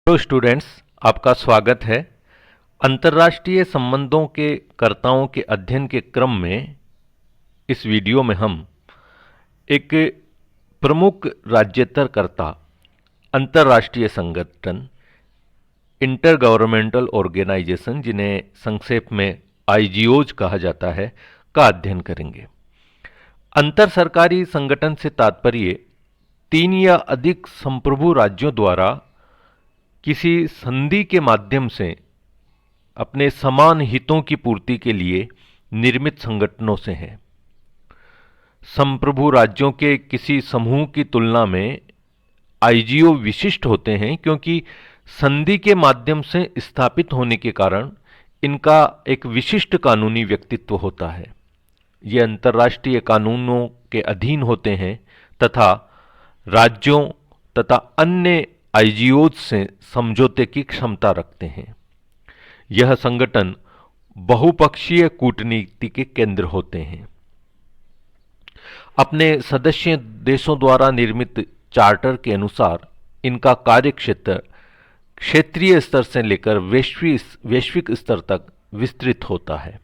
Hello students, आपका स्वागत है। अंतर्राष्ट्रीय संबंधों के कर्ताओं के अध्ययन के क्रम में इस वीडियो में हम एक प्रमुख राज्येतर कर्ता अंतर्राष्ट्रीय संगठन इंटर गवर्नमेंटल ऑर्गेनाइजेशन, जिन्हें संक्षेप में आईजीओज कहा जाता है, का अध्ययन करेंगे। अंतर सरकारी संगठन से तात्पर्य 3 या अधिक संप्रभु राज्यों द्वारा किसी संधि के माध्यम से अपने समान हितों की पूर्ति के लिए निर्मित संगठनों से है। संप्रभु राज्यों के किसी समूह की तुलना में आईजीओ विशिष्ट होते हैं, क्योंकि संधि के माध्यम से स्थापित होने के कारण इनका एक विशिष्ट कानूनी व्यक्तित्व होता है। ये अंतर्राष्ट्रीय कानूनों के अधीन होते हैं तथा राज्यों तथा अन्य आईजीओज से समझौते की क्षमता रखते हैं। यह संगठन बहुपक्षीय कूटनीति के केंद्र होते हैं। अपने सदस्य देशों द्वारा निर्मित चार्टर के अनुसार इनका कार्यक्षेत्र क्षेत्रीय स्तर से लेकर वैश्विक स्तर तक विस्तृत होता है।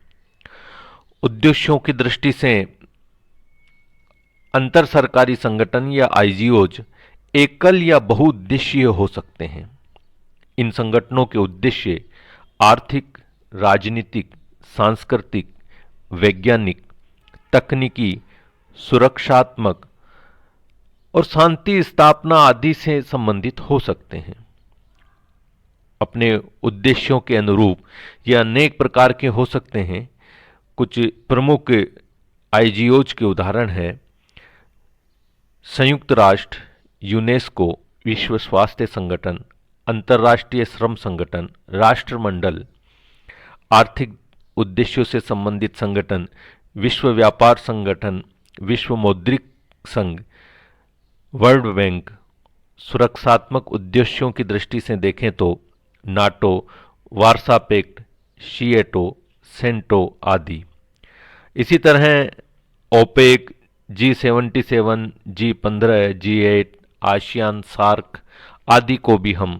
उद्देश्यों की दृष्टि से अंतर सरकारी संगठन या आईजीओज एकल या बहुउद्देशीय हो सकते हैं। इन संगठनों के उद्देश्य आर्थिक, राजनीतिक, सांस्कृतिक, वैज्ञानिक, तकनीकी, सुरक्षात्मक और शांति स्थापना आदि से संबंधित हो सकते हैं। अपने उद्देश्यों के अनुरूप यह अनेक प्रकार के हो सकते हैं। कुछ प्रमुख आईजीओज के उदाहरण हैं: संयुक्त राष्ट्र, यूनेस्को, विश्व स्वास्थ्य संगठन, अंतर्राष्ट्रीय श्रम संगठन, राष्ट्रमंडल, आर्थिक उद्देश्यों से संबंधित संगठन, विश्व व्यापार संगठन, विश्व मौद्रिक संघ, वर्ल्ड बैंक। सुरक्षात्मक उद्देश्यों की दृष्टि से देखें तो नाटो, वार्सा पैक्ट, शिएटो, सेंटो आदि। इसी तरह OPEC, G77, G15, G8, ASEAN, SAARC आदि को भी हम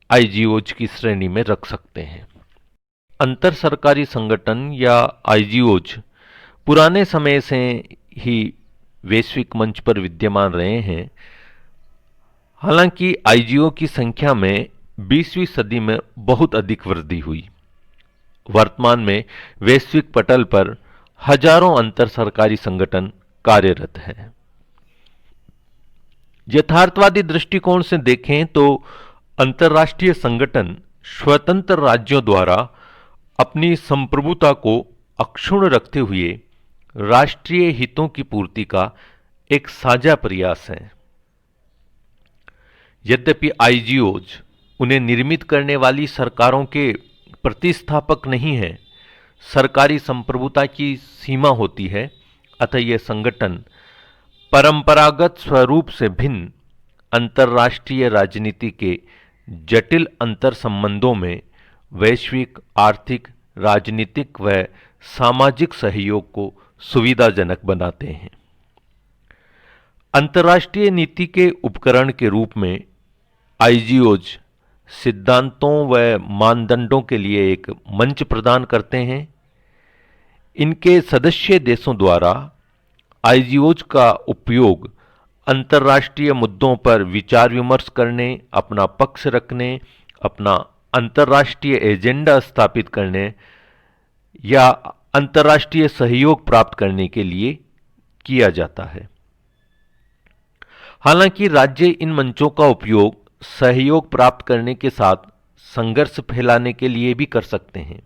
आईजीओज की श्रेणी में रख सकते हैं। अंतर सरकारी संगठन या आईजीओज पुराने समय से ही वैश्विक मंच पर विद्यमान रहे हैं। हालांकि आईजीओ की संख्या में 20वीं सदी में बहुत अधिक वृद्धि हुई। वर्तमान में वैश्विक पटल पर हजारों अंतर सरकारी संगठन कार्यरत हैं। यथार्थवादी दृष्टिकोण से देखें तो अंतर्राष्ट्रीय संगठन स्वतंत्र राज्यों द्वारा अपनी संप्रभुता को अक्षुण्ण रखते हुए राष्ट्रीय हितों की पूर्ति का एक साझा प्रयास है। यद्यपि आईजीओज उन्हें निर्मित करने वाली सरकारों के प्रतिस्थापक नहीं है, सरकारी संप्रभुता की सीमा होती है, अतः यह संगठन परंपरागत स्वरूप से भिन्न अंतर्राष्ट्रीय राजनीति के जटिल अंतर संबंधों में वैश्विक आर्थिक, राजनीतिक व सामाजिक सहयोग को सुविधाजनक बनाते हैं। अंतर्राष्ट्रीय नीति के उपकरण के रूप में आईजीओज सिद्धांतों व मानदंडों के लिए एक मंच प्रदान करते हैं। इनके सदस्य देशों द्वारा आईजीओज का उपयोग अंतर्राष्ट्रीय मुद्दों पर विचार विमर्श करने, अपना पक्ष रखने, अपना अंतर्राष्ट्रीय एजेंडा स्थापित करने या अंतर्राष्ट्रीय सहयोग प्राप्त करने के लिए किया जाता है। हालांकि राज्य इन मंचों का उपयोग सहयोग प्राप्त करने के साथ संघर्ष फैलाने के लिए भी कर सकते हैं।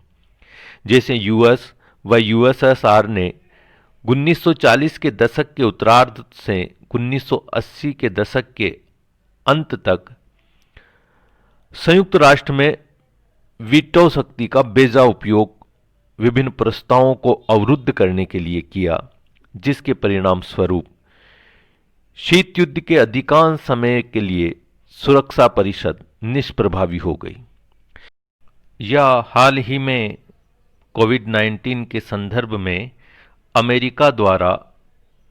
जैसे यूएस व यूएसएसआर ने 1940 के दशक के उत्तरार्ध से 1980 के दशक के अंत तक संयुक्त राष्ट्र में वीटो शक्ति का बेजा उपयोग विभिन्न प्रस्तावों को अवरुद्ध करने के लिए किया, जिसके परिणाम स्वरूप शीत युद्ध के अधिकांश समय के लिए सुरक्षा परिषद निष्प्रभावी हो गई। या हाल ही में कोविड-19 के संदर्भ में अमेरिका द्वारा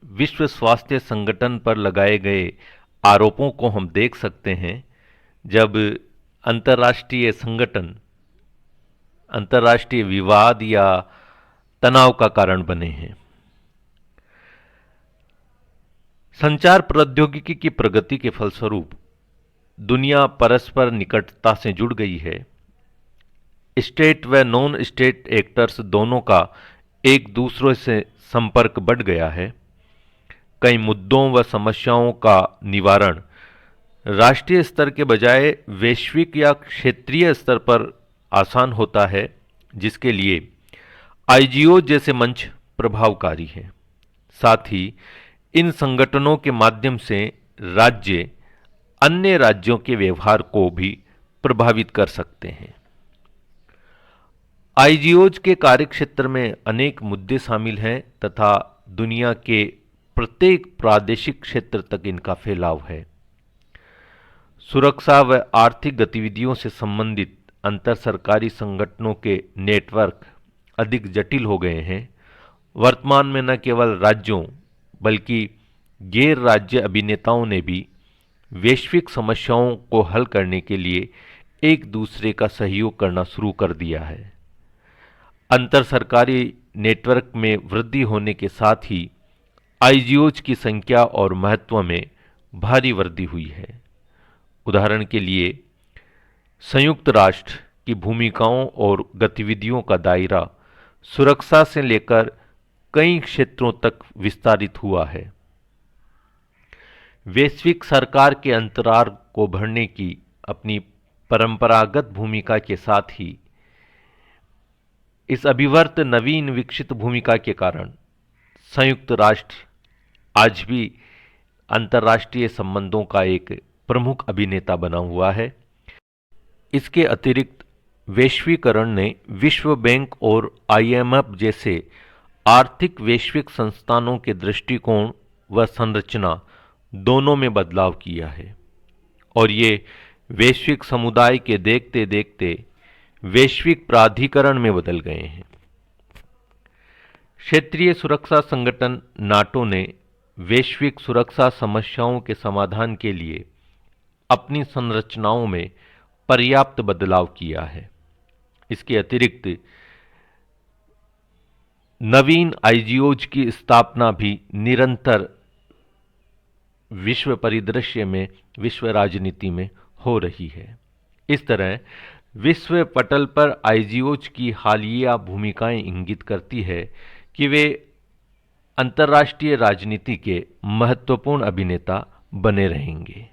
विश्व स्वास्थ्य संगठन पर लगाए गए आरोपों को हम देख सकते हैं, जब अंतर्राष्ट्रीय संगठन अंतर्राष्ट्रीय विवाद या तनाव का कारण बने हैं। संचार प्रौद्योगिकी की प्रगति के फलस्वरूप दुनिया परस्पर निकटता से जुड़ गई है। स्टेट व नॉन स्टेट एक्टर्स दोनों का एक दूसरे से संपर्क बढ़ गया है। कई मुद्दों व समस्याओं का निवारण राष्ट्रीय स्तर के बजाय वैश्विक या क्षेत्रीय स्तर पर आसान होता है, जिसके लिए आईजीओ जैसे मंच प्रभावकारी हैं। साथ ही इन संगठनों के माध्यम से राज्य अन्य राज्यों के व्यवहार को भी प्रभावित कर सकते हैं। आईजीओज के कार्यक्षेत्र में अनेक मुद्दे शामिल हैं तथा दुनिया के प्रत्येक प्रादेशिक क्षेत्र तक इनका फैलाव है। सुरक्षा व आर्थिक गतिविधियों से संबंधित अंतर सरकारी संगठनों के नेटवर्क अधिक जटिल हो गए हैं। वर्तमान में न केवल राज्यों बल्कि गैर राज्य अभिनेताओं ने भी वैश्विक समस्याओं को हल करने के लिए एक दूसरे का सहयोग करना शुरू कर दिया है। अंतर सरकारी नेटवर्क में वृद्धि होने के साथ ही आईजीओज की संख्या और महत्व में भारी वृद्धि हुई है। उदाहरण के लिए संयुक्त राष्ट्र की भूमिकाओं और गतिविधियों का दायरा सुरक्षा से लेकर कई क्षेत्रों तक विस्तारित हुआ है। वैश्विक सरकार के अंतराल को भरने की अपनी परंपरागत भूमिका के साथ ही इस अभिवर्त नवीन विकसित भूमिका के कारण संयुक्त राष्ट्र आज भी अंतर्राष्ट्रीय संबंधों का एक प्रमुख अभिनेता बना हुआ है। इसके अतिरिक्त वैश्वीकरण ने विश्व बैंक और आईएमएफ जैसे आर्थिक वैश्विक संस्थानों के दृष्टिकोण व संरचना दोनों में बदलाव किया है और ये वैश्विक समुदाय के देखते देखते वैश्विक प्राधिकरण में बदल गए हैं। क्षेत्रीय सुरक्षा संगठन नाटो ने वैश्विक सुरक्षा समस्याओं के समाधान के लिए अपनी संरचनाओं में पर्याप्त बदलाव किया है। इसके अतिरिक्त नवीन आईजीओज की स्थापना भी निरंतर विश्व परिदृश्य में, विश्व राजनीति में हो रही है। इस तरह विश्व पटल पर आईजीओज की हालिया भूमिकाएं इंगित करती है कि वे अंतर्राष्ट्रीय राजनीति के महत्वपूर्ण अभिनेता बने रहेंगे।